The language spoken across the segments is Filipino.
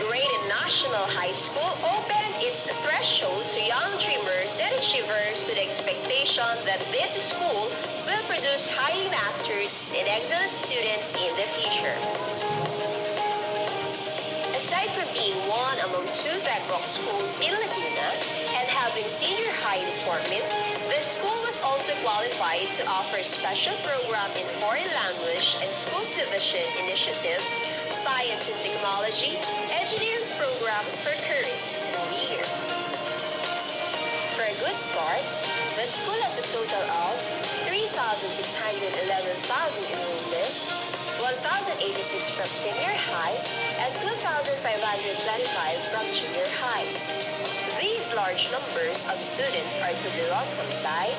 Grade in National High School opened its threshold to young dreamers and achievers to the expectation that this school will produce highly mastered and excellent students in the future. Aside from being one among two bedrock schools in Laguna and having senior high department, the school was also qualified to offer special program in foreign language and school division initiative, science and technology, engineering program for current school year. For a good start, the school has a total of 3,611,000 enrollees, 1,086 from senior high, and 2,525 from junior high. These large numbers of students are to be welcomed by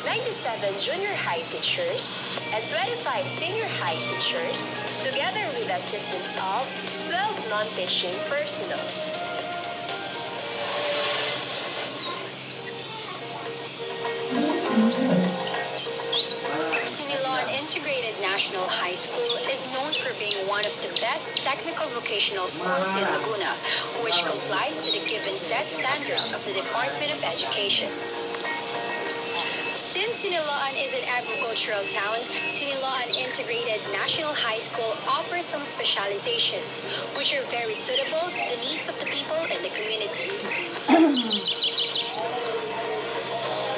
97 junior high teachers and 25 senior high teachers, together with the assistance of 12 non-teaching personnel. Siniloan Integrated National High School is known for being one of the best technical vocational schools in Laguna, which complies to the given set standards of the Department of Education. Since Siniloan is an agricultural town, Siniloan Integrated National High School offers some specializations, which are very suitable to the needs of the people in the community.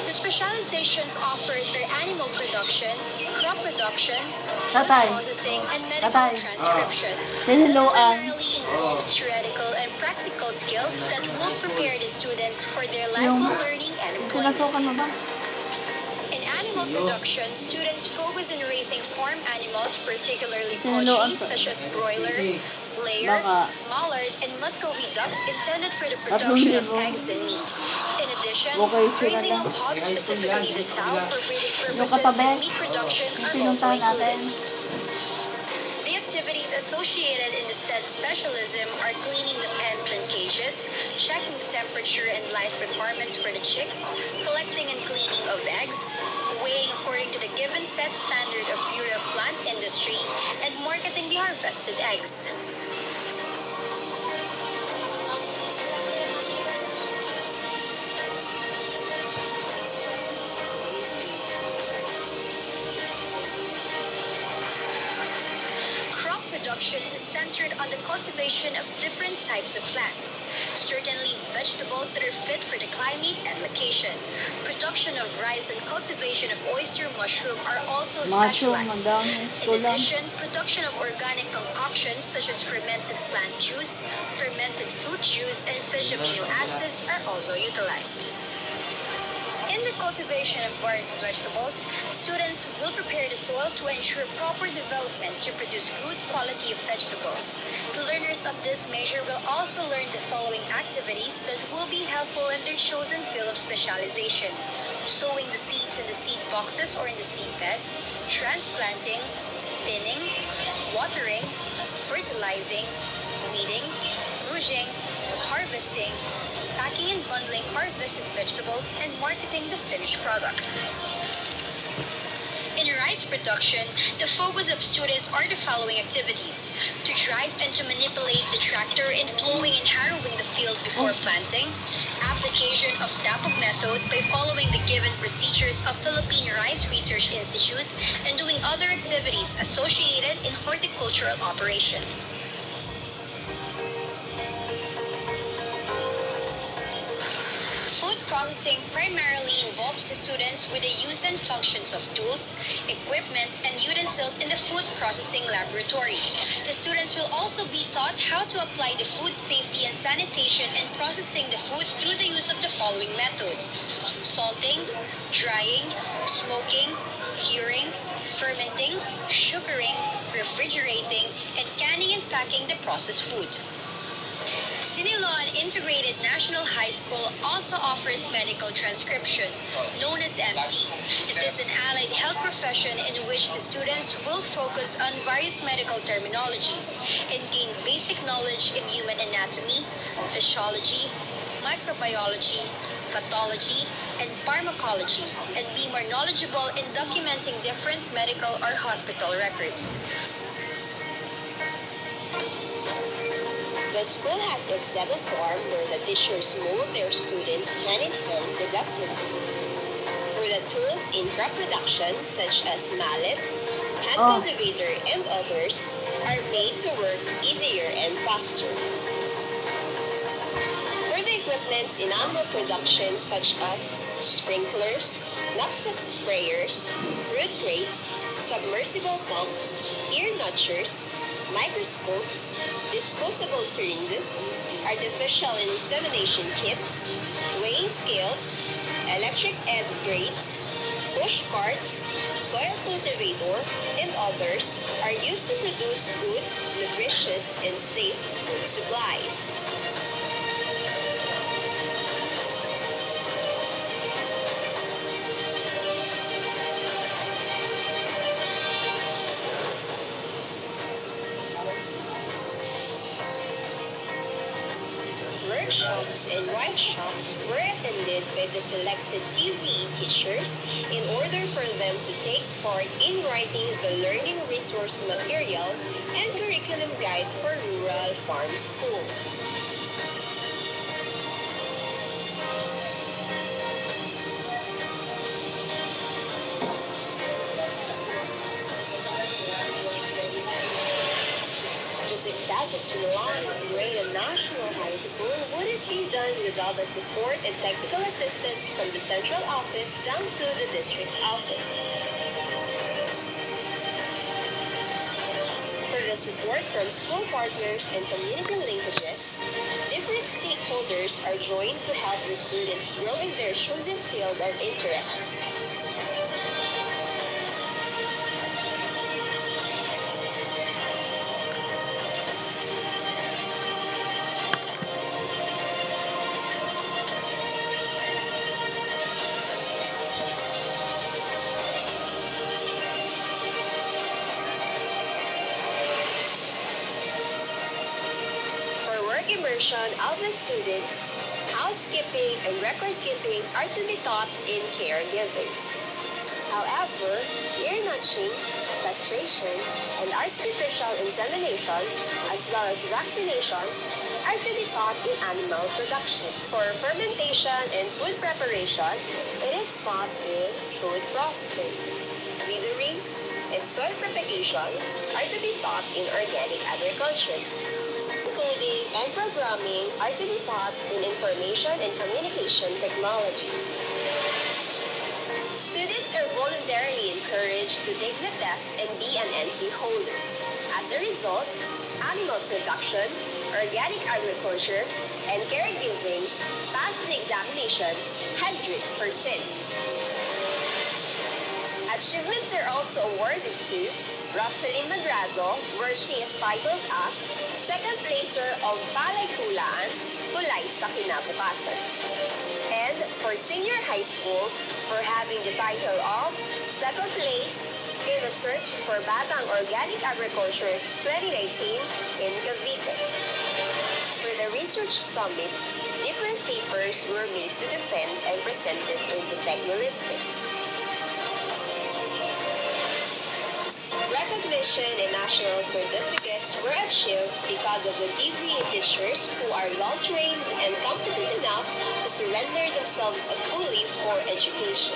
The specializations offered are animal production, crop production, food processing, and medical transcription. Primarily involves theoretical and practical skills that will prepare the students for their lifelong learning and employment. In animal production, students focus on raising farm animals, particularly poultry, such as broiler, layer, mallard, and Muscovy ducks intended for the production of eggs and meat. In addition, raising of hogs, specifically the sow, for breeding purposes and meat production are also included. The activities associated in the said specialism are cleaning the pens and cages, checking the temperature and light requirements for the chicks, collecting and cleaning of eggs, weighing according to the given set standard of Bureau of Plant Industry, and marketing the harvested eggs. Production is centered on the cultivation of different types of plants, certainly vegetables that are fit for the climate and location. Production of rice and cultivation of oyster mushroom are also specialized. In addition, production of organic concoctions such as fermented plant juice, fermented fruit juice, and fish amino acids are also utilized. In the cultivation of various vegetables, students will prepare the soil to ensure proper development to produce good quality of vegetables. The learners of this major will also learn the following activities that will be helpful in their chosen field of specialization: sowing the seeds in the seed boxes or in the seed bed, transplanting, thinning, watering, fertilizing, weeding, rouging, harvesting, packing and bundling harvested vegetables, and marketing the finished products. In rice production, the focus of students are the following activities: to drive and to manipulate the tractor in plowing and harrowing the field before planting, application of DAPOG method by following the given procedures of Philippine Rice Research Institute, and doing other activities associated in horticultural operation. Food processing primarily involves the students with the use and functions of tools, equipment, and utensils in the food processing laboratory. The students will also be taught how to apply the food safety and sanitation and processing the food through the use of the following methods: salting, drying, smoking, curing, fermenting, sugaring, refrigerating, and canning and packing the processed food. Siniloan Integrated National High School also offers medical transcription, known as MD. It is an allied health profession profession in which the students will focus on various medical terminologies and gain basic knowledge in human anatomy, physiology, microbiology, pathology, and pharmacology, and be more knowledgeable in documenting different medical or hospital records. The school has its demo form where the teachers mold their students hand in hand productively. For the tools in crop production such as mallet, hand cultivator, and others are made to work easier and faster. For the equipment in animal production such as sprinklers, knapsack sprayers, fruit crates, submersible pumps, ear notchers, microscopes, disposable syringes, artificial insemination kits, weighing scales, electric egg grates, push carts, soil cultivator, and others are used to produce good, nutritious, and safe food supplies. Workshops and workshops were attended by the selected TVE teachers in order for them to take part in writing the learning resource materials and curriculum guide for rural farm school. The success of Sinaloa to grade a national high school wouldn't be done without the support and technical assistance from the central office down to the district office. For the support from school partners and community linkages, different stakeholders are joined to help the students grow in their chosen field of interests. Immersion of the students, housekeeping and record keeping are to be taught in caregiving. However, ear notching, castration, and artificial insemination, as well as vaccination, are to be taught in animal production. For fermentation and food preparation, it is taught in food processing. Withering and soil propagation are to be taught in organic agriculture. Coding and programming are to be taught in information and communication technology. Students are voluntarily encouraged to take the test and be an NC holder. As a result, animal production, organic agriculture, and caregiving pass the examination 100%. Achievements are also awarded to Rosalyn Madrazo, where she is titled as Second Placer of Palay Tulaan, Tulay sa Kinabukasan. And for senior high school, for having the title of Second Place in the Search for Batang Organic Agriculture 2019 in Cavite. For the Research Summit, different papers were made to defend and presented in the Techno-Olympics. Recognition and national certificates were achieved because of the TVE teachers who are well-trained and competent enough to surrender themselves fully for education.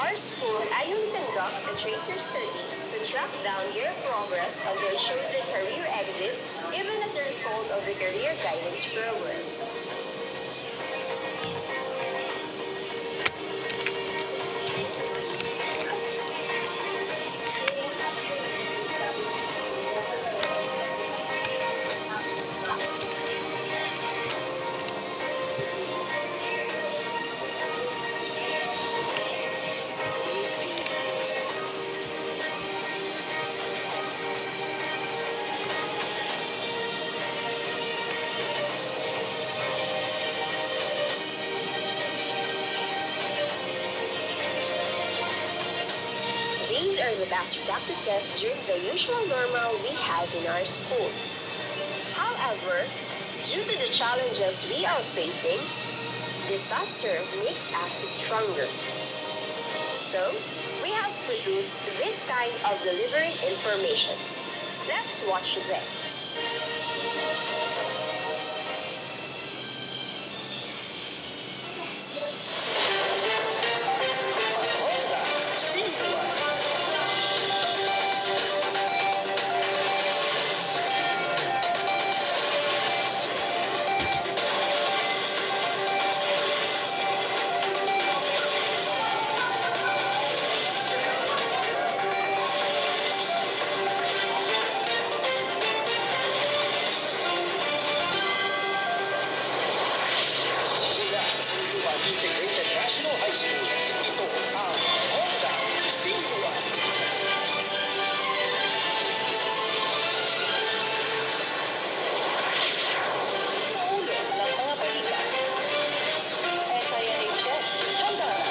Our school annually conducts a tracer study to track down their progress of their chosen career exit, even as a result of the career guidance program. are the best practices during the usual normal we have in our school. However, due to the challenges we are facing, disaster makes us stronger. So, we have produced this kind of delivering information. Let's watch this. Integrated National High School. Ito ang Honda Singular. Sa ulo ng mga balita, SINHS handa na.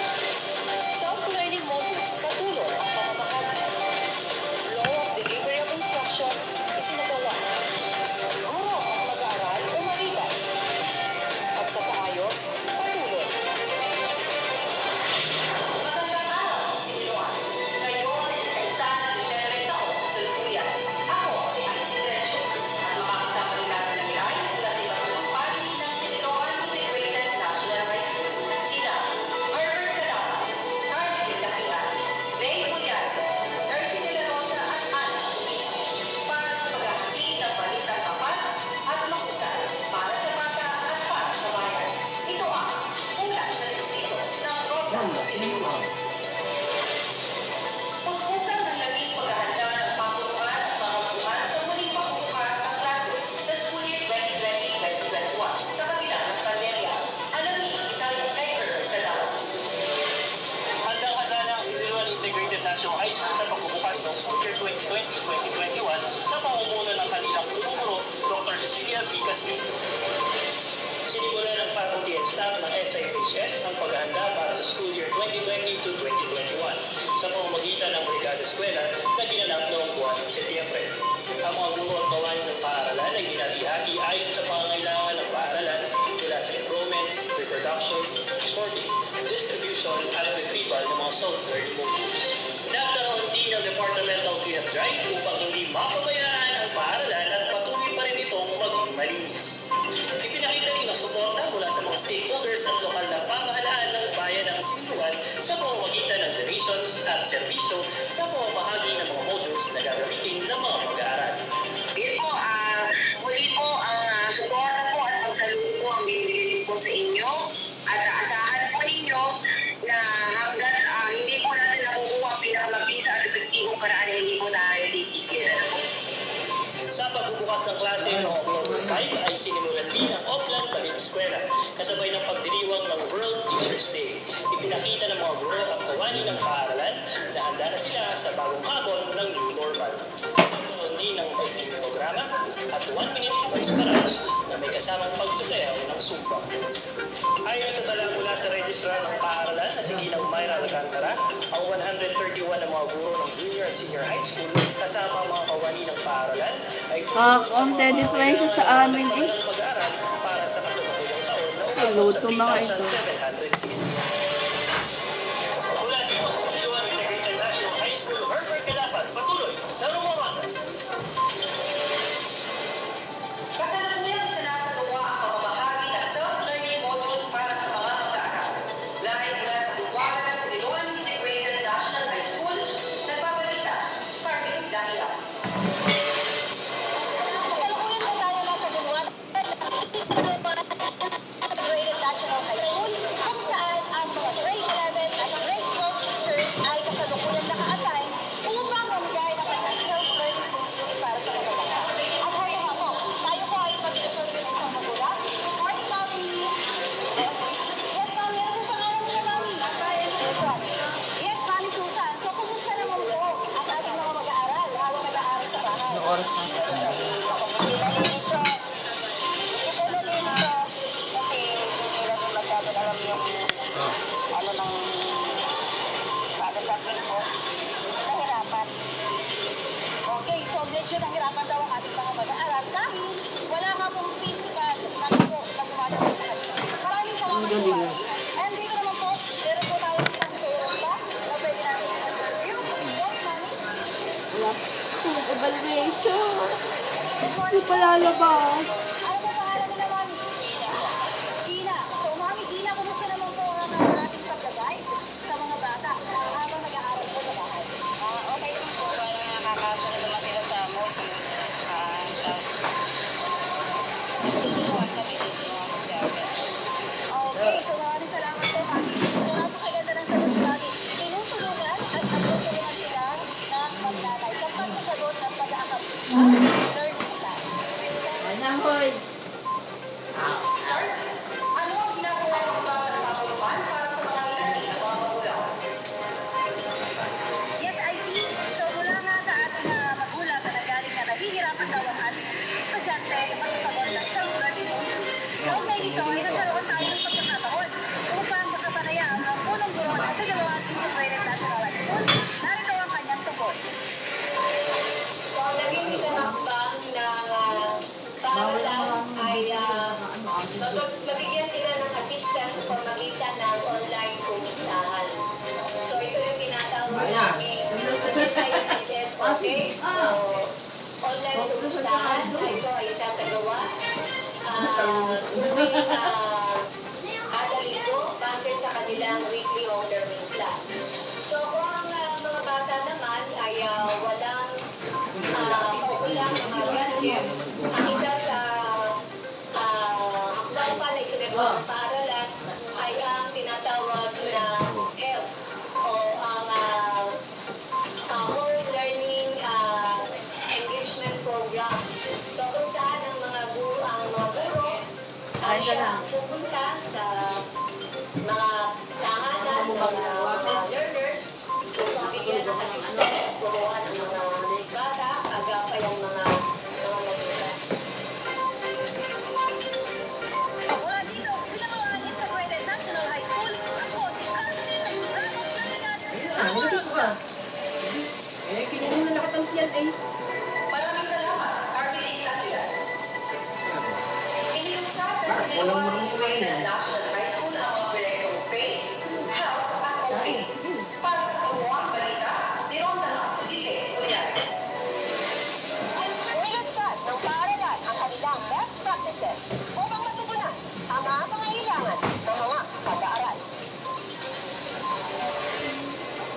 Self-learning modules patuloy ang pamamahagi. Flow of delivery of instructions isinagawa. Guro ang mag-aaral o maribay. Pagsasaayos patuloy. Magandang araw, Sinuan. Ngayon ay sana Disyembre taon sa Lukuyan. Ako si Alice Pedro. At makakasama rin natin ng ihay mula sa iba't ibang panig ng Sinuan Integrated National High School. Sina Herbert Cadapas, Carmen Lakian, Ray Puliano, Darcy De La Rosa at Ana Umina. Para sa paghahatid ng balitang tapat at mahusay para sa bata at para sa bayan. Ito ang ulat sa distrito ng Honda Singular. Puspusan ng naging paghahanda ng pamunuan at mga gumawa sa muling pagbubukas ng klase sa school year 2020-2021 sa kabila ng pandemya. Alamin tayo kay Pedro Cadapas. Handang-handa na ang Sinuan Integrated National High School sa pagbubukas ng school year 2020-2021 sa pamumuno ng kanilang punong guro, Dr. Cecilia B. Castillo. Sinimulan ng faculty and staff ng SIHS ang paghahanda para sa school year 2020-2021 sa pamamagitan ng Brigada Eskwela na ginanap noong buwan ng Setyembre. Ang mga guro at kawanin ng paaralan ay ginalihati ayon sa pangangailangan ng paaralan mula sa enrollment, reproduction, sorting, distribution at retrieval ng mga self-learning modules. Nagkaroon din ng departmental cleanup drive upang hindi mapabayaan ang paaralan at patuloy pa rin itong maging malinis. Ipinakita rin ang suporta mula sa mga stakeholders at lokal na pamahalaan ng bayan ng Sinuan sa pamamagitan ng donations at serbisyo sa pamamahagi ng mga modules na gagamitin ng mga mag-aaral. Yun po, muli po ang suporta po at pagsaludo po ang binibigay po sa inyo at asahan po ninyo na hanggat hindi po natin nakukuha ang pinakamabisa at epektibong paraan na hindi po tayo titigil. Sa pagbubukas ng klase noong October 5 ay sinimulan din ang Offline Balik Eskwela kasabay ng pagdiriwang ng World Teachers Day. Ipinakita ng mga guro at kawani ng paaralan na handa na sila sa bagong habon ng new normal. Ito din ng maikling programa at 1-minute voice barrage na may kasamang pagsasayaw ng Zumba. Ayon sa tala mula sa registrar ng paaralan na si Ginang Mayra Alcantara, ang 131 na mga guro ng junior at senior high school kasama ang mga kawani ng paaralan ay konti diferensya sa amin eh. mag-aaral para sa kasalukuyang taon na Luto mga ito. 760. Mula dito sa Sinuan Integrated National High School, Herbert Cadapas, patuloy na rumawanda. Kasalukuyang sinasagawa ang pamamahagi ng self-learning modules para sa mga mag-aaral. Live mula sa buwagan ng Sinuan Integrated National High School, nagbabalita, Carmen Lakian. Kasalukuyan po tayo nasa buwan Integrated National High School kung saan ang mga grade 11 at grade 12 teachers ay kasalukuyang naka-assign upang mamigay ng kanilang self-learning modules para sa mga bata. At hali nga po, tayo po ay mag-isasal ng isang magulang. Morning, Mami! Yes, Mami. Ano po pangalan niyo, Mami? Susan. Yes, Mami Susan. So, kumusta naman po ang ating mga mag-aaral habang nag-aaral sa bahay? Ano oras na? Ano nang kada subject po, nahirapan. Hindi pa lalabas. Ano ba pangalan nila, Mami? Gina. So, Mami Gina, kumusta naman po ang ating pag-guide sa mga bata habang nag-aaral po sa bahay? Okay din po. Parang nakakasa na naman sila sa module. Tutulungan kami dito mga kasyarga. Okay, so maraming salamat po, Mami. So, napakaganda ng sagot ni Mami. Tinutulungan at nagtutulungan sila ng magnanay sa pagsasagot ng pag-aakap learning plan. Nahoy. Sir, ano ang ginagawa ng bata ng kapuluhan para sa mga inahin at mga magulang? Yes, I see. So, mula nga sa ating magulang na nagaling na nahihirapan daw ang ating estudyante sa pagsasagot ng self-learning module. Kaugnay nito ay nagkaroon tayo ng pagkakataon upang makapanaya ang punong guro at kagawaan Integrated National High School. Narito ang kanyang tugon. So, ang naging isang hakbang ng paaralan ay mabigyan sila ng assistance sa pamagitan ng online kumustahan. So, ito yung tinatawag namin SIHS, okay? So, online kumustahan, ito ay isasagawa tuwing kada linggo base sa kanilang weekly home learning plan. So, kung ang mga bata naman ay walang kaukulang mga gadgets, ang isa sa hakbang pa na isinagawa ng paaralan ay ang tinatawag na HELP o ang Home Learning Enrichment Program. So, kung saan ang mga guro ay siya pupunta sa mga tahanan ng mga learners upang bigyan ng assistance, turuan ang mga bata, agapay ang mga magulang. Mula dito, pinagawa ng Integrated National High School, ako, Miss Arlene Ramos Garcia. Maraming salamat, Carmen Italia. Inilusad ng Siniluan Integrated National High School ang mga proyektong PACE, Health at OK. Para sa kabuuang balita, Dironda, Lite, Ulian. Inilunsad ng paaralan ang kanilang best practices upang matugunan ang mga pangailangan ng mga pag-aaral.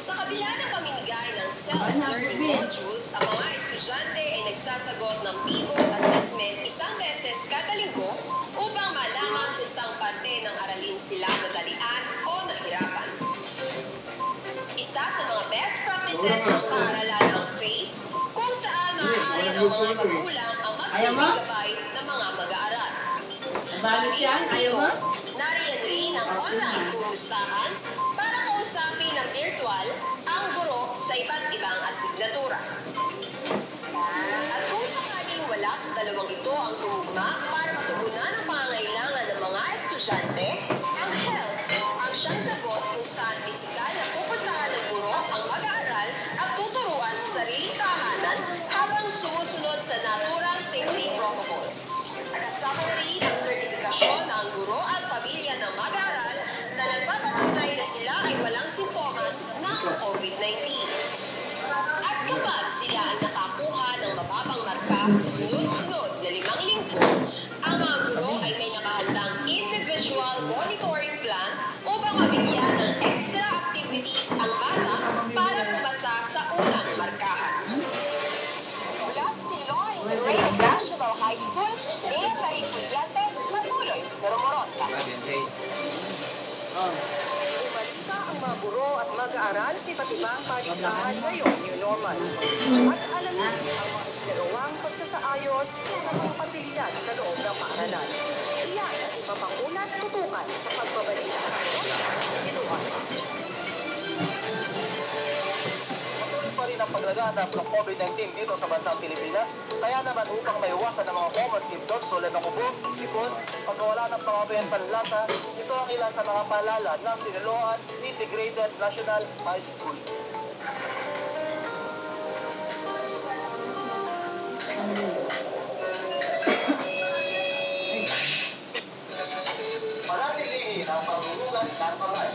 Sa kabila ng pamimigay ng self-learning modules, ang mga estudyante ay nagsasagot ng pivot assessment isang beses kada linggo upang malaman kung saang parte ng aralin sila nadalian o nahirapan. Isa sa mga best practices ng paaralan ang FACE, kung saan maaari ng mga magulang ang magsilbing gabay ng mga mag-aaral. Bakit yan? Ayaw mo? Nariyan rin ang online kumustahan para kausapin ng virtual ang guro sa iba't ibang asignatura. At kung sakaling wala sa dalawang ito ang tumugma para matugunan ang pangangailangan ng mga estudyante, ang health ang siyang sagot kung saan pisikal na pupuntahan ng guro ang mag-aaral at tuturuan sa sariling tahanan habang sumusunod sa natural safety protocols. Kasama na rin ang sertifikasyon ng guro at pamilya ng mag-aaral na nagpapatunay na sila ay walang simptomas ng COVID-19. At kapag sila ay nakakuha ng mababang marka sa sunod-sunod na 5 linggo, ang mga guro ay may nakahandang individual monitoring plan upang mabigyan ng extra activities ang bata para pumasa sa unang markahan. Mula sa Siloa Integrated National High School, Lea Marie Pugliante, patuloy na rumoronta. Umalika ang mga guro at mag-aaral sa iba't ibang paligsahan ngayong new normal. At alamin ang mga sinagawang pagsasaayos sa mga pasilidad sa loob ng paaralan. Iyan ang iba pang unang tutukan sa pagbabalik ng normal sa Siluan. Patuloy pa rin ang paglaganap ng COVID-19 dito sa bansang Pilipinas. Kaya naman upang maiwasan ang mga common symptoms tulad ng ubo, sipon, pagkawala ng pangabayan panlasa, ito ang ilan sa mga paalala ng Siniloan Integrated National High School. Manatilihin ang paghuhugas ng kamay.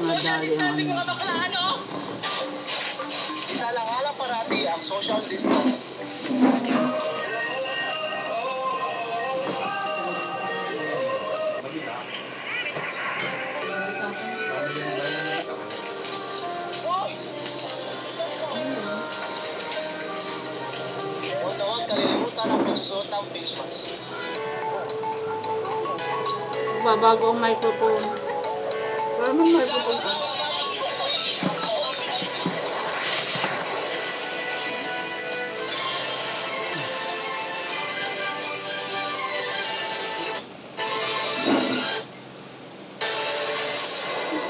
Madali ang ano. 6 months. Babago ang microphone. Wala mong microphone.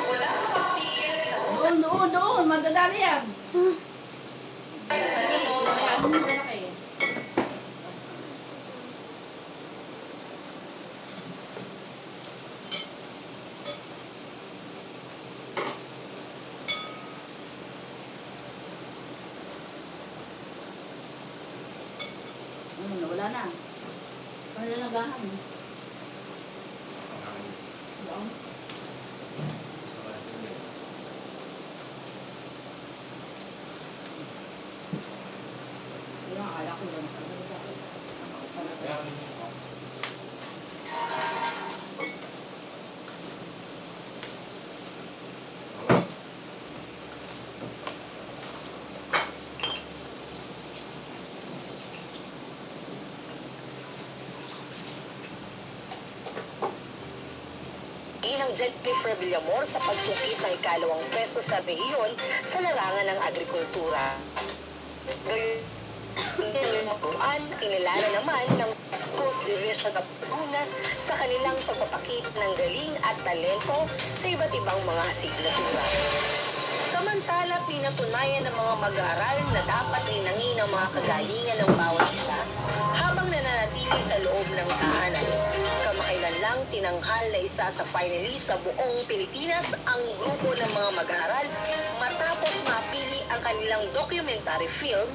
Wala pang tigil sa Doon. Madadali yan. Wala na. Wala na nagahan. Doon. Kaya akala ko lang. Inang Jennifer Villamor sa pagsungkit ng ikalawang pwesto sa rehiyon sa larangan ng agrikultura. Gayun, kinilala naman ng Schools Division of Laguna sa kanilang pagpapakita ng galing at talento sa iba't ibang mga asignatura. Samantala, pinatunayan ng mga mag-aaral na dapat linangin ang mga kagalingan ng bawat isa habang nananatili sa loob ng tahanan. Kamakailan lang tinanghal na isa sa finalist sa buong Pilipinas ang grupo ng mga mag-aaral matapos mapili ang kanilang documentary film,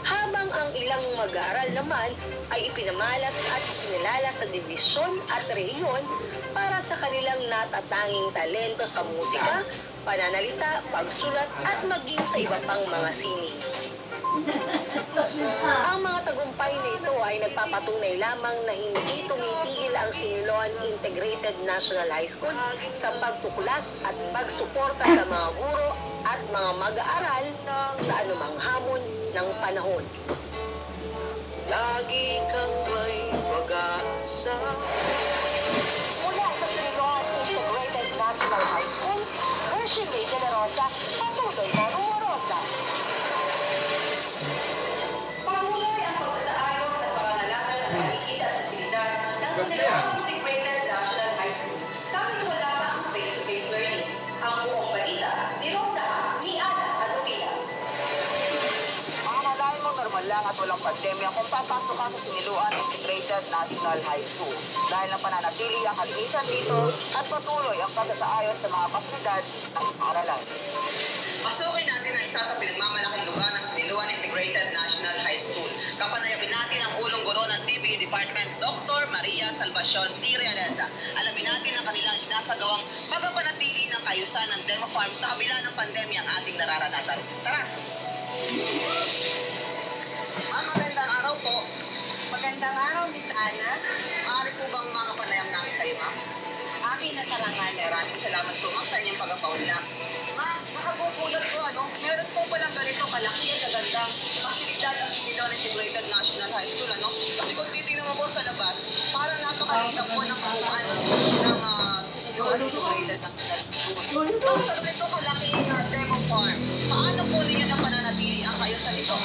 habang ang ilang mag-aaral naman ay ipinamalas at kinilala sa dibisyon at rehiyon para sa kanilang natatanging talento sa musika, pananalita, pagsulat at maging sa iba pang mga sining. Ang mga tagumpay na ito ay nagpapatunay lamang na hindi tumitigil ang Siniloan Integrated National High School sa pagtuklas at pagsuporta sa mga guro at mga mag-aaral sa anumang hamon ng panahon. Lagi kang may pag-asa. Mula sa Siniloan Integrated National High School, Hershey May Generosa, patuloy na rumorosa. Patuloy ang pagsasaayos ng pangangalaga ng paligid at fasilidad ng Siniloan Integrated National High School. Kahit wala pa ang face-to-face learning, ang buong balita ni Rhonda, ni Ana at Opila. Akalain mo normal lang at walang pandemya kung papasok ka sa Siniloan Integrated National High School. Dahil na pananatili ang kalinisan dito at patuloy ang pagsasaayos sa mga pasilidad ng paaralan. Pasukin natin ang isa sa pinagmamalaking lugar ng Siniloan Integrated National High School. Kapanayapin natin ang ulong guro ng TVE Department, Dr. Maria Salvacion C. Realeza. Alamin natin ang kanilang sinasagawang pagpapanatili ng kaayusan ng demo farms sa kabila ng pandemya ang ating nararanasan. Tara! Ma'am, magandang araw po. Magandang araw, Miss Ana. Maaari po bang makapanayam namin kayo, ma'am? Akin na talangan. Maraming salamat po, ma'am, sa inyong pagpapaunlak. Ma'am, nakapupulot po, meron po palang ganito kalaki at kagandang pasilidad ang Siniloan Integrated National High School, Kasi kung titignan mo po sa labas, parang napakaliit lang po ng kabuuan ng Siniloan Integrated National School. Ma'am, sa ganito kalaking demo farm, paano po ninyo na pananatili ang kaayusan nito?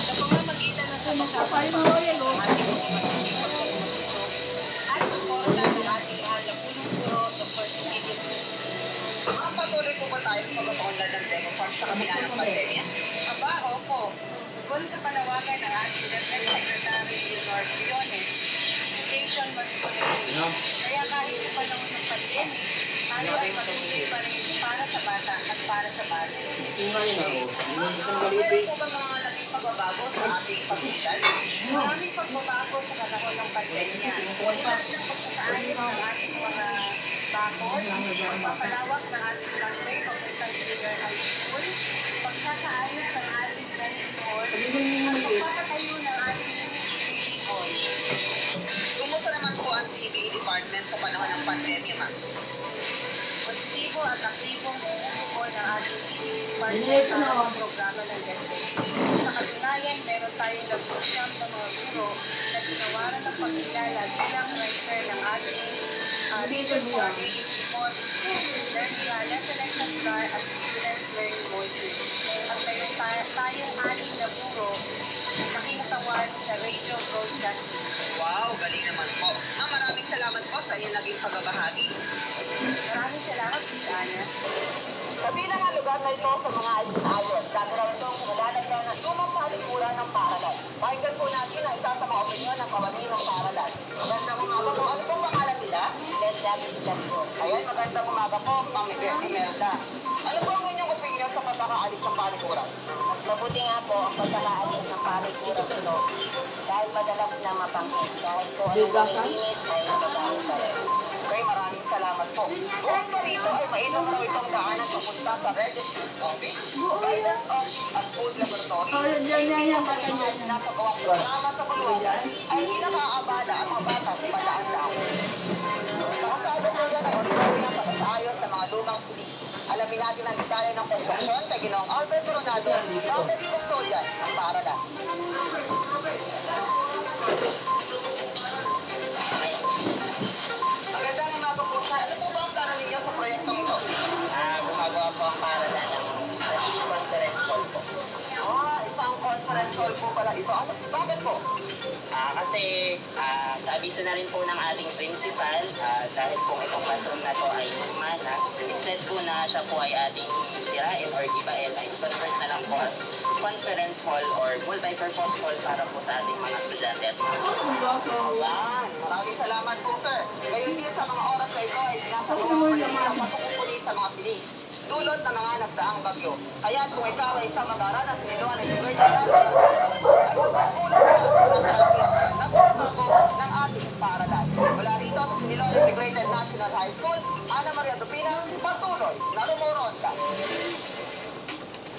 Sa pamamagitan ng Ay, mga yan, oh. at suporta ng ating alapunong guro, Dr. Cecilia. Ma'am, patuloy po ba tayo sa pagpapaunlad ng demo farm sa kabila ng pandemya? Aba, opo. Tungkol sa panawagan ng ating Defense Secretary Leonor Briones, education must continue. Kaya kahit sa panahon ng pandemic, tayo ay patuloy pa rin para sa bata at para sa bayan. Ma'am, meron po ba mga laking pagbabago sa ating pasilidad? Maraming pagbabago sa panahon ng pandemya. Tulad ng pagsasaayos ng ating mga bakod, pagpapalawak ng ating runway papuntang Senior High School, pagsasaayos ng ating dining hall, at pagpapatayo ng ating reading hall. Kumusta naman po ang TVE Department sa panahon ng pandemya, ma'am? positibo at aktibong bumubuo ng ating partner sa programa ng DepEd. Sa katunayan, meron tayong 19 na mga guro na ginawaran ng pagkilala bilang writer ng ating Region 4 AEC report. Lesson exemplar at students learn more too. At meron tayong 6 na guro na kinatawan sa radio broadcasting. Wow, galing naman po. Ma'am, maraming salamat po sa inyong naging pagbabahagi. Maraming salamat, Miss Ana. Kabilang ang lugar na ito sa mga ayon. Dati raw itong kumalalagyan ng lumang pahalimura ng paaralan. Pakinggan po natin ang isa sa mga opinyon ng kawani ng paaralan. Magandang umaga po. Ano pong pangalan nila? Ayan, magandang umaga po, Ma'am Imelda. Ano po ang inyong opinyon sa pagkakaalis ng palikuran? Mas mabuti nga po ang pagkakaalis ng palikuran ito dahil madalas na mapangkit. Dahil po ang nililimit ay nagagawa pa rin. Okay, maraming salamat po. Bukod pa rito ay mainam raw itong daanan papunta sa Registry Office, Guidance Office at Food Laboratory. Napagawang programa sa Bulwagan ay hinakaabala ang mga bata sa padaan-daan. Nakasalo po yan ay ordinary ng pagkasaayos ng mga lumang silid. Alamin natin ang detalye ng konstruksyon kay Ginoong Albert Coronado, Property Custodian ng paaralan. Magandang umaga po siya. Ano po ba ang plano ninyo sa proyektong ito? Gumagawa po ang paaralan ng conference call po. Isang conference hall po pala ito. Bakit po? Kasi sa abiso na rin po ng ating principal, dahil po itong classroom na to ay humana, instead po na siya po ay ating sirain or gibain, ay convert na lang po as conference hall or multi-purpose hall para po sa ating mga estudyante at mga Ayan. Maraming salamat po, sir. Ngayon din sa mga oras na ito ay sinasagawa ang maliit na pagkukumpuni sa mga piling. Dulot ng mga nagdaang bagyo. Kaya kung ikaw ay isang mag-aaral na siniluan ng University ay magpapulot ka ng kalakihan ng pagbago ng ating paaralan. Mula rito sa Siniloan Integrated National High School, Ana Maria Dupina, patuloy na rumuronda.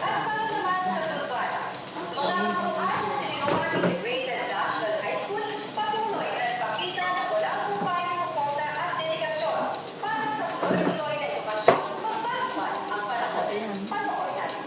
At para naman sa Tulbanas, mula ang Siniloan Integrated National High School, patuloy na nagpakita ng walang hupay, suporta at dedikasyon para sa tuloy-tuloy na edukasyon magpapatwan ang panahon. Panoorin natin.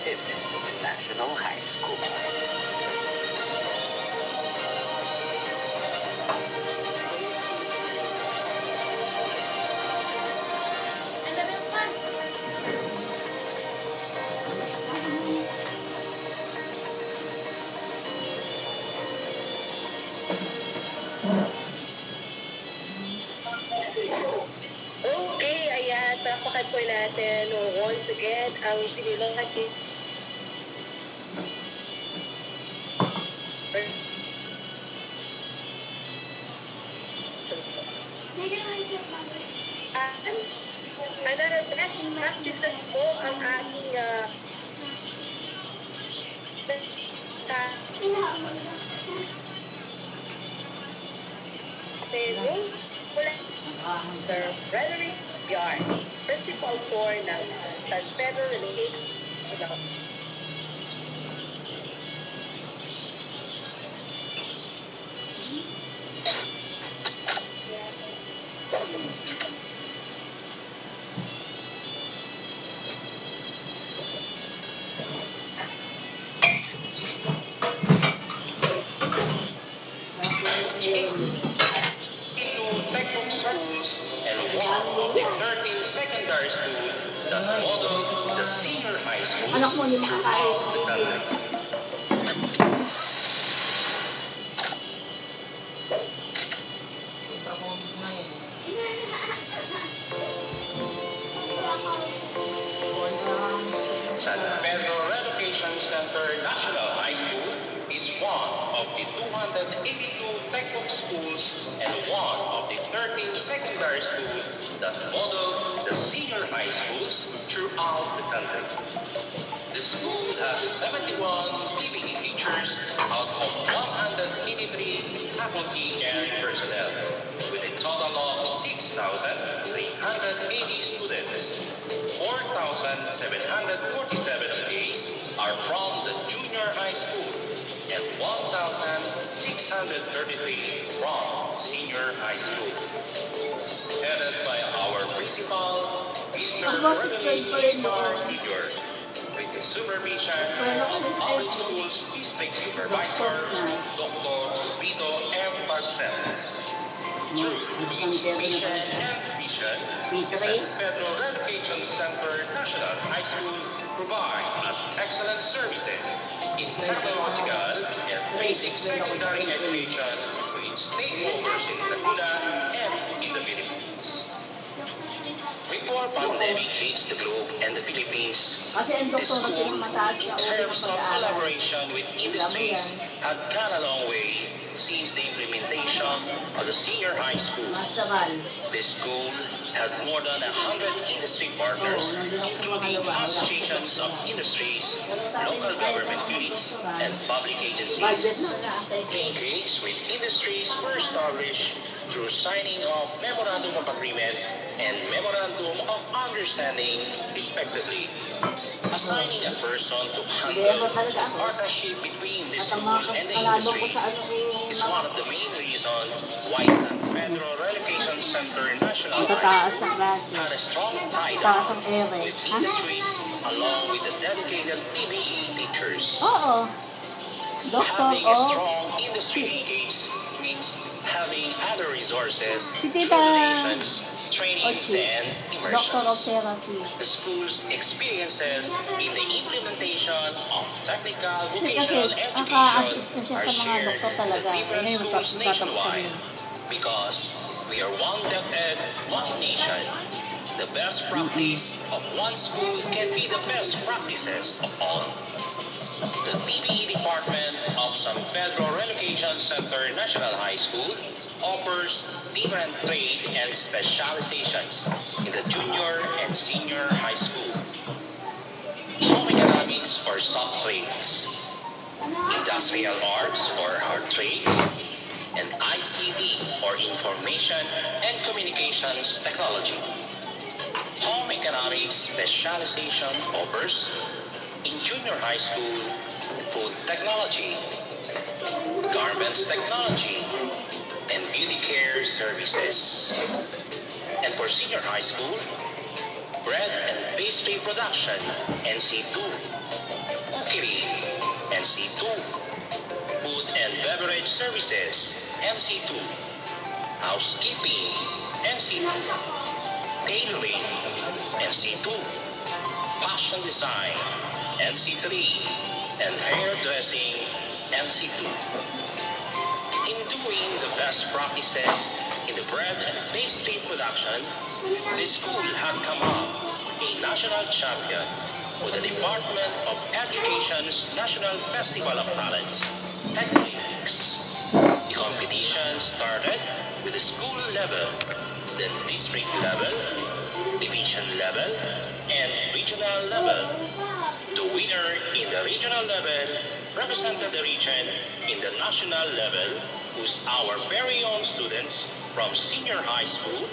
Integrated National High School. Okay, ayan, palakpakan po natin once again ang sinilang natin. Another best practices po ang ating Pedro mula Sir Frederick Yard, Principal 4 ng San Pedro Relegation. Textbook schools and one of the 13 secondary schools that model the senior high schools Anak mo, hindi throughout the makakain. country. San Pedro Relocation Center National High School is one of the 282 textbook schools and one of the 13 secondary schools that model the senior high schools throughout the country. The school has 71 TBE teachers out of 183 faculty and personnel, with a total of 6,380 students. 4,747 of these are from the junior high school and 1,633 from senior high school. Headed by our principal, Mr. Gregory Jr., with the supervision of Public Schools District Supervisor, Dr. Pedro M. Barcelos. Through its mission and vision, the San Pedro Relocation Center National High School provides excellent services in technological and basic secondary education to its stakeholders in Laguna and in the Philippines. Before pandemic hits the globe and the Philippines, Kasi ang the doktor, school, mataas in na terms of pag-aaral. collaboration with industries, had gone a long way since the implementation of the senior high school. Masteral. The school had more than 100 industry partners, including associations of industries, local government units, and public Budget agencies. na naantay ko. Linkage with industries were established through signing of Memorandum of Agreement and Memorandum of Understanding, respectively. Assigning a person to handle the partnership between the At ang school mga and the kalabo ko industry sa ano is one of the main reasons why San Pedro Relocation Center National Ito High taas School ang klase. had a strong Taas tie-up ang ere. with industries along with the dedicated TBE teachers. Oo. Doktor Having a o strong industry linkage means having other resources Si through Tita donations, trainings, Ochi. and Doctor of immersions. Therapy. The school's experiences in the implementation of technical Kasi vocational naka-assist na education siya are sa mga shared doktor with talaga. different Ngayon, schools tatapos nationwide kami. because we are one DepEd, one nation. The best practice of one school can be the best practices of all. The TBE Department of San Pedro Relocation Center National High School offers different trade and specializations in the junior and senior high school. Home economics or soft trades, industrial arts or hard trades, and ICT or information and communications technology. Home economics specialization offers in junior high school food technology, garments technology, and beauty care services. And for senior high school, bread and pastry production, NC2, NC2. Food and Beverage Services, NC2. Housekeeping, NC2. Tailoring, NC2. Fashion Design, NC3. And Hairdressing, NC2. In doing the best practices in the bread and pastry production, the school had come up a national champion for the Department of Education's National Festival of Talents, Techniques. The competition started with the school level, then district level, division level, and regional level. The winner in the regional level represented the region in the national level, whose our very own students from senior high school,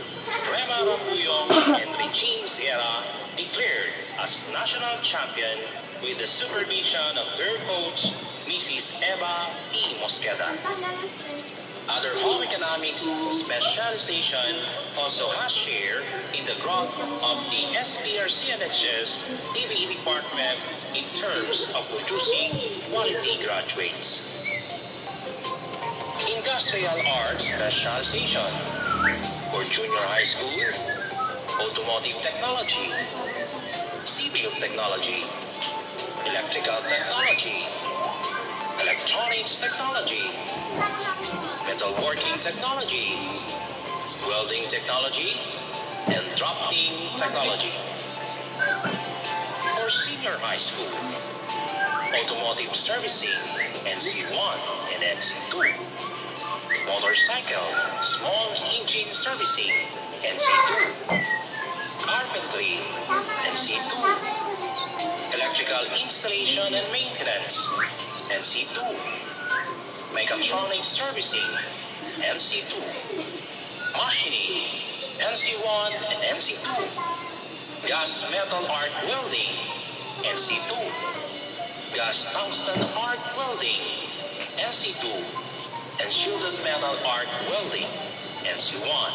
Rema Rambuyong and Regine Sierra, declared as national champion with the supervision of their coach, Mrs. Eva E. Mosqueda. Other home economics specialization also has share in the growth of the SPRCNHS DBE department in terms of producing quality graduates. Industrial arts specialization for junior high school, automotive technology, civil technology, electrical technology, electronics technology, metalworking technology, welding technology, and drafting technology. For senior high school, automotive servicing, NC1 and NC2. Motorcycle, small engine servicing, NC2. Carpentry, NC2. Electrical installation and maintenance, NC2. Mechatronics servicing, NC2. Machining, NC1 and NC2. Gas metal arc welding, NC2. Gas tungsten arc welding, NC2. And shielded metal arc welding, NC1.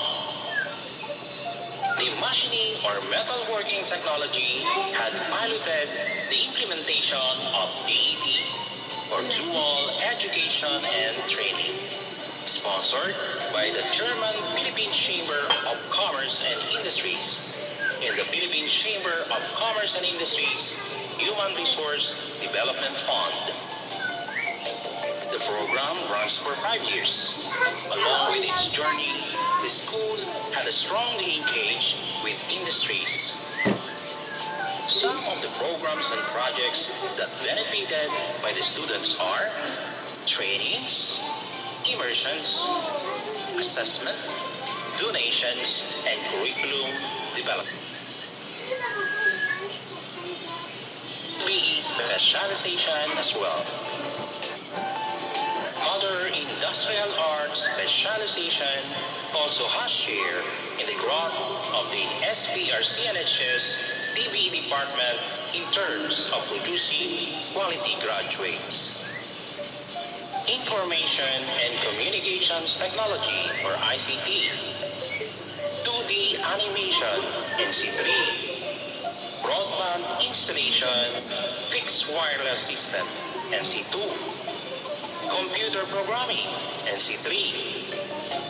The machining or metalworking technology had piloted the implementation of DET, or Dual Education and Training, sponsored by the German-Philippine Chamber of Commerce and Industries and the Philippine Chamber of Commerce and Industries Human Resource Development Fund. The program runs for 5 years. Along with its journey, the school had a strong linkage with industries. Some of the programs and projects that benefited by the students are trainings, immersions, assessment, donations, and curriculum development. PE specialization as well. Other industrial arts specialization also has share in the growth of the SPRCNHS DBE department in terms of producing quality graduates. Information and Communications Technology, or ICT. 2D Animation, NC3. Broadband Installation, Fixed Wireless System, NC2. Computer Programming, NC3.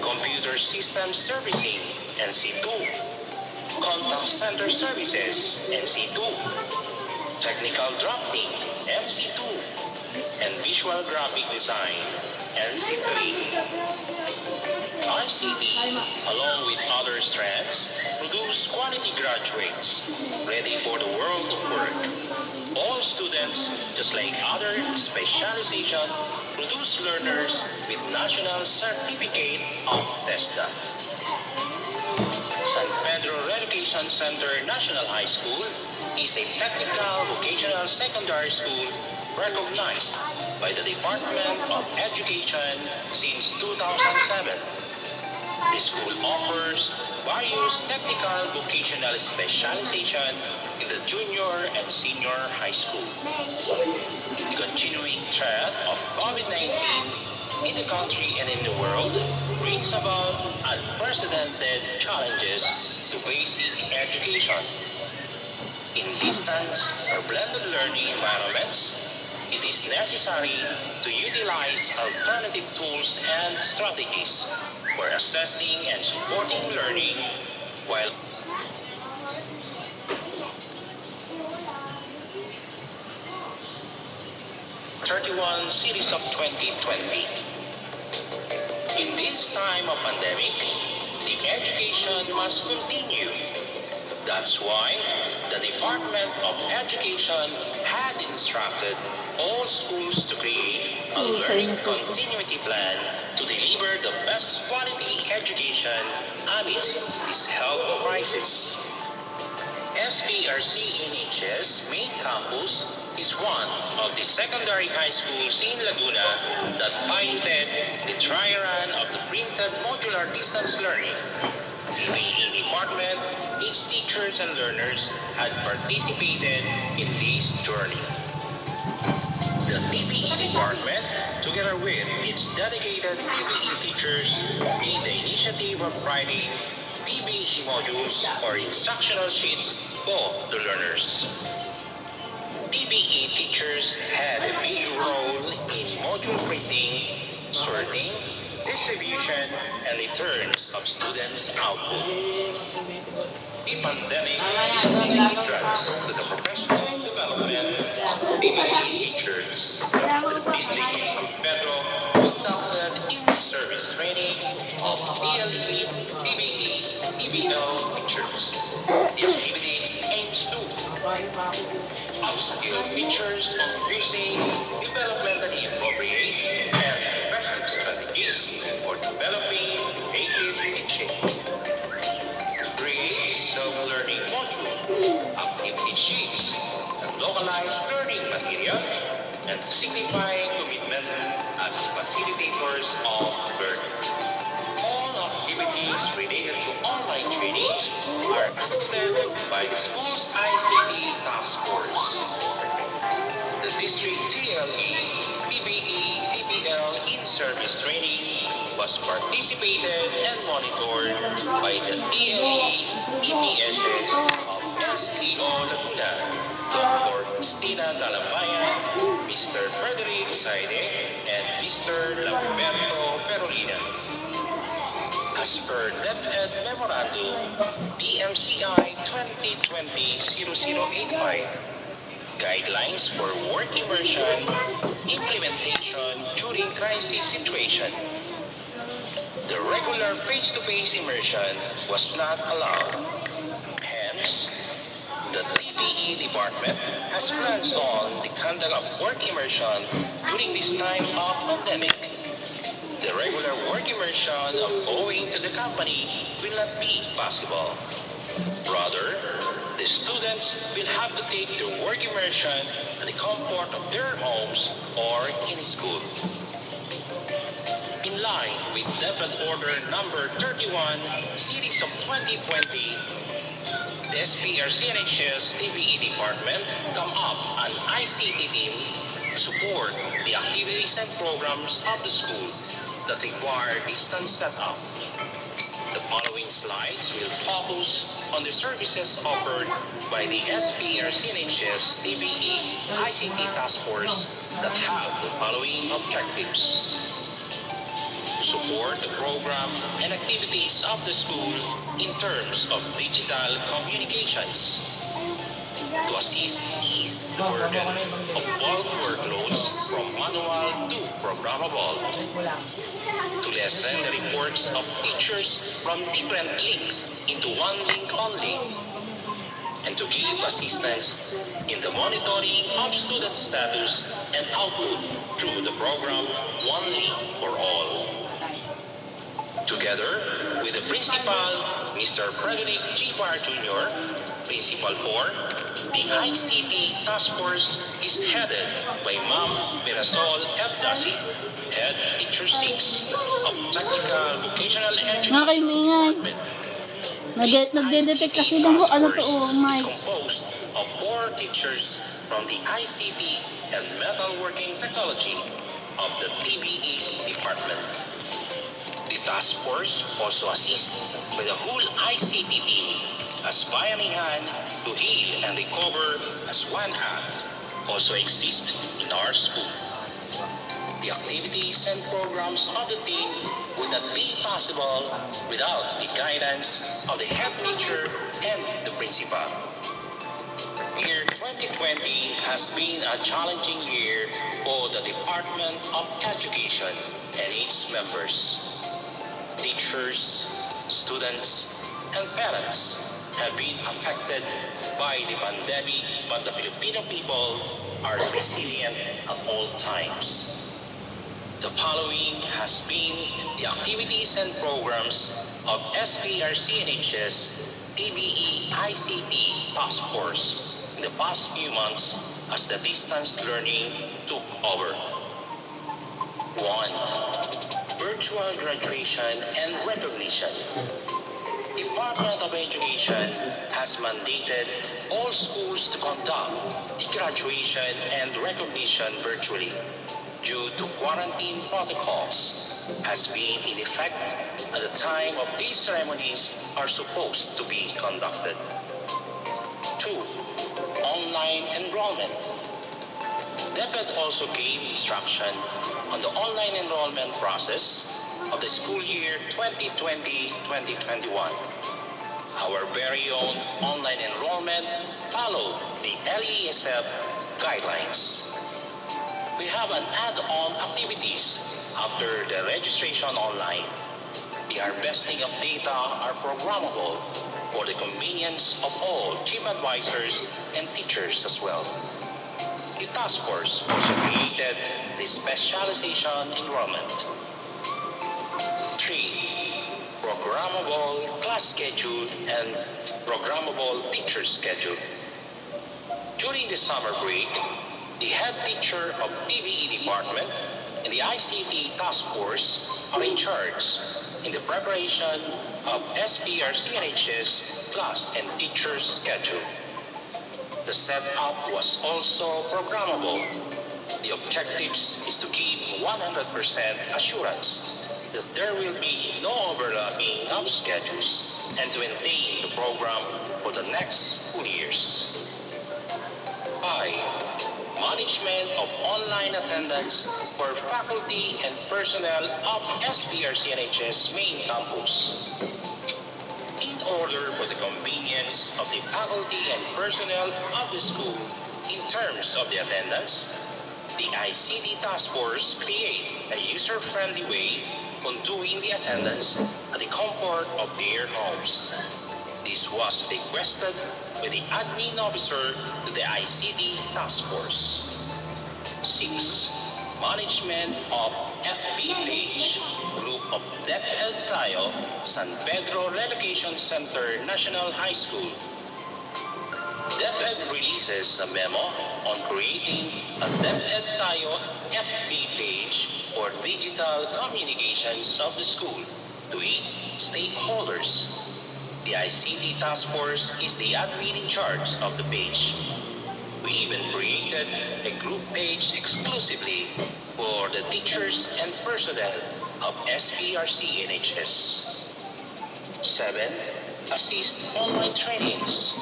Computer System Servicing, NC2. Contact Center Services, NC2. Technical Drafting, NC2. And Visual Graphic Design, NC3. ICT, along with other strands, produce quality graduates ready for the world of work. All students, just like other specialization, produce learners with National Certificate of TESDA. San Pedro Education Center National High School is a technical vocational secondary school recognized by the Department of Education since 2007. The school offers various technical vocational specialization in the junior and senior high school. The continuing threat of COVID-19 in the country and in the world brings about unprecedented challenges to basic education. In distance or blended learning environments, it is necessary to utilize alternative tools and strategies for assessing and supporting learning while 31 series of 2020. In this time of pandemic, the education must continue. That's why the Department of Education had instructed all schools to create a learning continuity plan to deliver the best quality education amidst this health crisis. SPRC-NH's main campus is one of the secondary high schools in Laguna that piloted the dry run of the printed modular distance learning. TPE department, its teachers and learners had participated in this journey. The TPE department, together with its dedicated TPE teachers, made the initiative of writing TPE modules or instructional sheets for the learners. TPE teachers had a big role in module printing, sorting, distribution, and returns of students' output. The pandemic is not a hindrance to the professional development of TPE teachers. The district of San Pedro conducted in-service training of PLE, TPE, EBL teachers. The activities aims to upskill teachers on using developmentally appropriate and effective strategies for developing creative teaching. Create self-learning module, activity sheets, and localized learning materials, and signifying commitment as facilitators of learning. All activities related to online trainings are assisted by the school's ICT task force. The district TLE, TBE, TBL in-service training was participated and monitored by the TLE, EPSs of STO Laguna, Dr. Cristina Dalabayan, Mr. Frederick Saide, and Mr. Lamberto Perolina. As per DepEd Memorandum, DMCI 2020-0085, Guidelines for Work Immersion Implementation During Crisis Situation. The regular face-to-face immersion was not allowed. Hence, the TPE department has plans on the conduct of work immersion during this time of pandemic. The regular work immersion of going to the company will not be possible. Rather, the students will have to take their work immersion at the comfort of their homes or in school. In line with DepEd Order Number 31, Series of 2020, the SPRC-NHS TPE Department come up an ICT team to support the activities and programs of the school that require distance setup. The following slides will focus on the services offered by the SPRC-NHS TPE ICT Task Force that have the following objectives: support the program and activities of the school in terms of digital communications, to assist ease the burden of bulk workloads from manual to programmable, to lessen the reports of teachers from different links into one link only, and to give assistance in the monitoring of student status and output through the program One Link for All. Together with the principal, Mr. Frederick G. Barr Jr., Principal 4, the ICT Task Force is headed by Ma'am Mirasol F. Dasi, Head Teacher 6 of Technical Vocational Education Department. Nagde-detect kasi ng ano to, Is mic. composed of 4 teachers from the ICT and Metalworking Technology of the TBE Department. The task force also assists by the whole ICT team as bayanihan to heal and recover as one act, also exist in our school. The activities and programs of the team would not be possible without the guidance of the head teacher and the principal. Year 2020 has been a challenging year for the Department of Education and its members. Teachers, students, and parents have been affected by the pandemic, but the Filipino people are resilient at all times. The following has been the activities and programs of SPRCNH's TBE ICT Task Force in the past few months as the distance learning took over. 1. Virtual graduation and recognition. Department of Education has mandated all schools to conduct the graduation and recognition virtually due to quarantine protocols has been in effect at the time of these ceremonies are supposed to be conducted. 2. Online enrollment. DepEd also gave instruction on the online enrollment process of the school year 2020-2021. Our very own online enrollment followed the LESF guidelines. We have an add-on activities after the registration online. The harvesting of data are programmable for the convenience of all chief advisors and teachers as well. The task force also created the specialization enrollment. 3. Programmable class schedule and programmable teacher schedule. During the summer break, the head teacher of TBE department and the ICT task force are in charge in the preparation of SPRCNH's class and teacher schedule. The setup was also programmable. The objectives is to give 100% assurance that there will be no overlapping of schedules and to maintain the program for the next school years. 5. Management of online attendance for faculty and personnel of SPRCNH's main campus. In order for the convenience of the faculty and personnel of the school in terms of the attendance, the ICT Task Force create a user-friendly way on doing the attendance at the comfort of their homes. This was requested by the admin officer to the ICT Task Force. 6. Management of FB page, Group of DepEd Tayo, San Pedro Relocation Center National High School. DepEd releases a memo on creating a DepEd Tayo FB page for digital communications of the school to its stakeholders. The ICT Task Force is the admin in charge of the page. We even created a group page exclusively for the teachers and personnel of SPRCNHS. 7. Assist online trainings.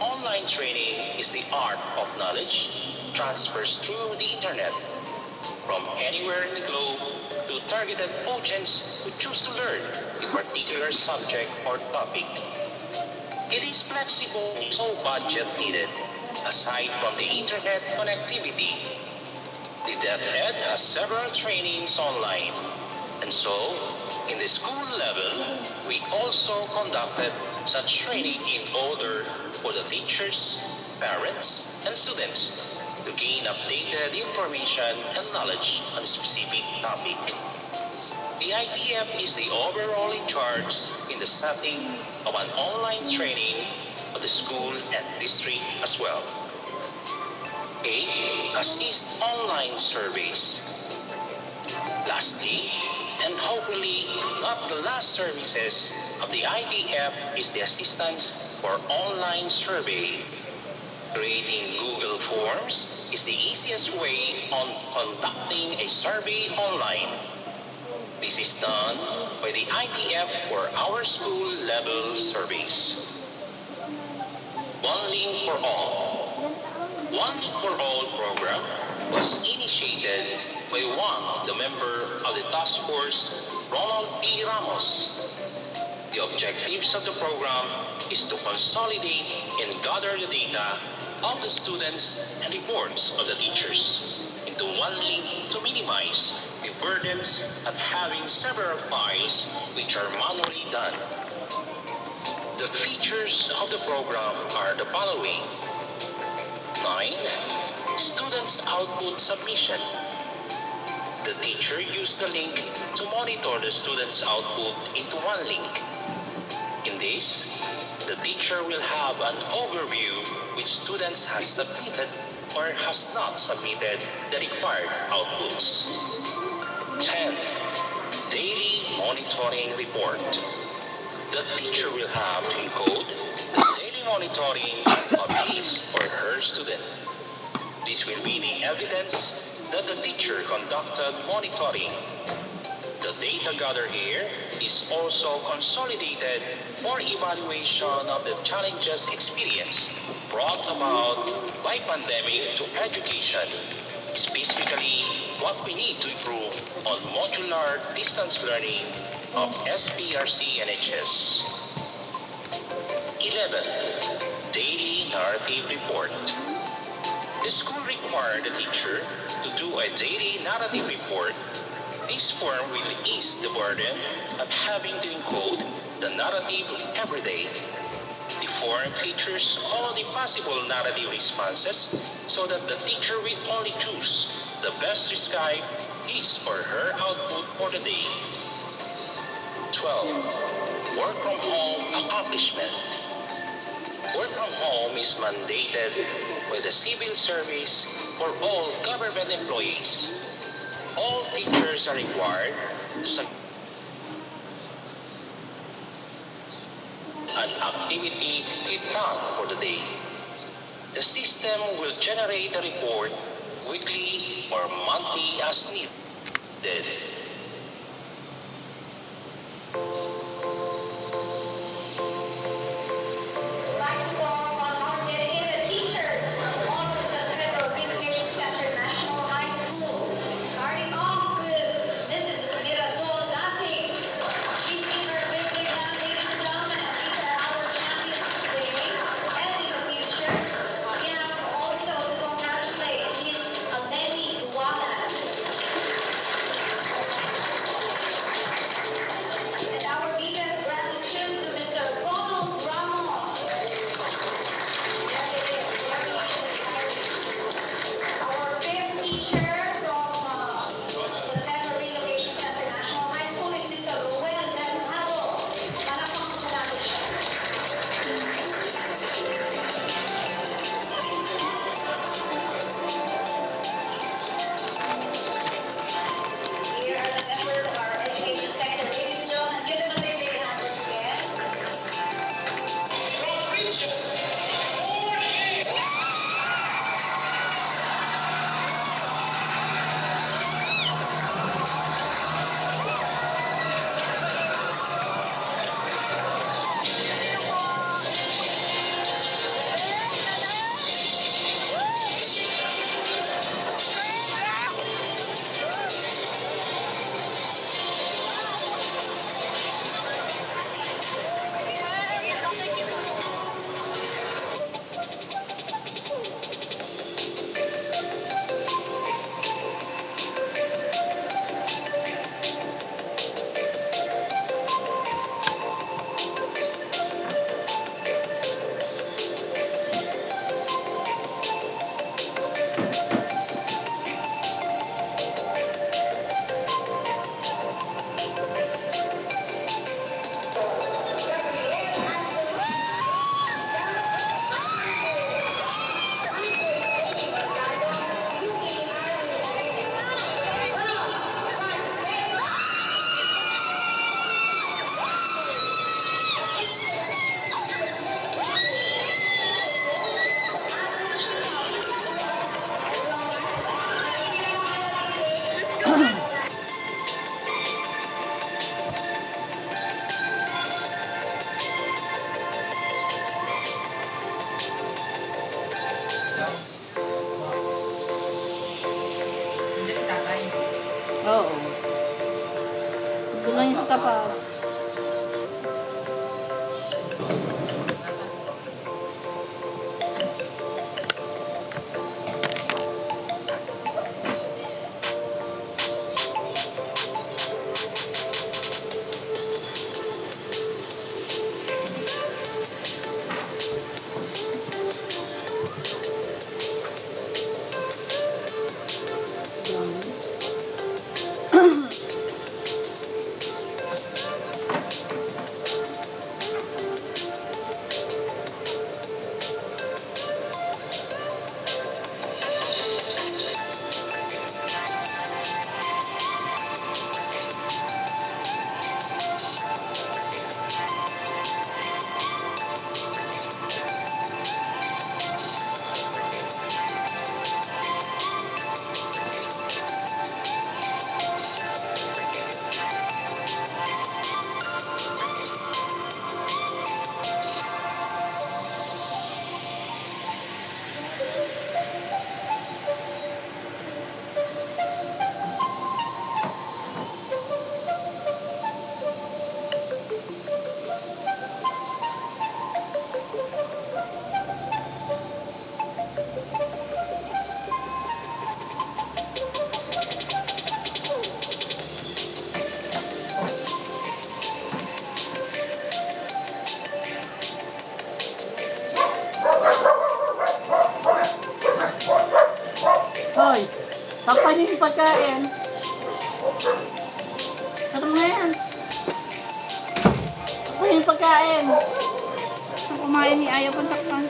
Online training is the art of knowledge transfers through the internet from anywhere in the globe to targeted audience who choose to learn a particular subject or topic. It is flexible, so budget needed. Aside from the internet connectivity, the DepEd has several trainings online. And so, in the school level, we also conducted such training in order for the teachers, parents, and students to gain updated information and knowledge on a specific topic. The ITF is the overall in charge in the setting of an online training of the school and district as well. 8. Assist online surveys. Lastly, and hopefully not the last services of the ITF is the assistance for online survey. Creating Google Forms is the easiest way on conducting a survey online. This is done by the ITF for our school level surveys. One link for all. One Link for All program was initiated by one of the member of the task force, Ronald P. Ramos. The objectives of the program is to consolidate and gather the data of the students and reports of the teachers into one link to minimize the burdens of having several files which are manually done. The features of the program are the following. 9. Students' output submission. The teacher used the link to monitor the students' output into one link. In this, the teacher will have an overview which students has submitted or has not submitted the required outputs. 10. Daily monitoring report. The teacher will have to encode the daily monitoring of his or her student. This will be the evidence that the teacher conducted monitoring. The data gathered here is also consolidated for evaluation of the challenges experienced brought about by pandemic to education, specifically what we need to improve on modular distance learning of SPRC and HS. 11. Daily narrative report. The school required the teacher to do a daily narrative report. This form will ease the burden of having to encode the narrative every day. The form features all the possible narrative responses so that the teacher will only choose the best to describe his or her output for the day. 12. Work from home accomplishment. Work from home is mandated by the civil service for all government employees. All teachers are required to submit an activity plan for the day. The system will generate a report weekly or monthly as needed. I'd like to call on our dedicated teachers on the Pedro Recreation Center National High School. Starting off with Mrs. Mirasol Dasi. Please give her a big, big hand, ladies and gentlemen. These are our champions today and in the future. We have also to congratulate Miss Aleni Duwagan. And our deepest gratitude to Mr. Ronald Ramos. Our fifth teacher from the Pedro Relocation Center National High School is Mr. Ruel Bernardo. Palakpakan po natin siya. Here are the members of our education sector. Ladies and gentlemen, give them a big, big hand once again. Oo. Doon lang yung sa tapat. Hoy, takpan niyo yung pagkain. Ano nga yan? Takpan niyo yung pagkain. Gusto kumain ni ayaw pang takpan.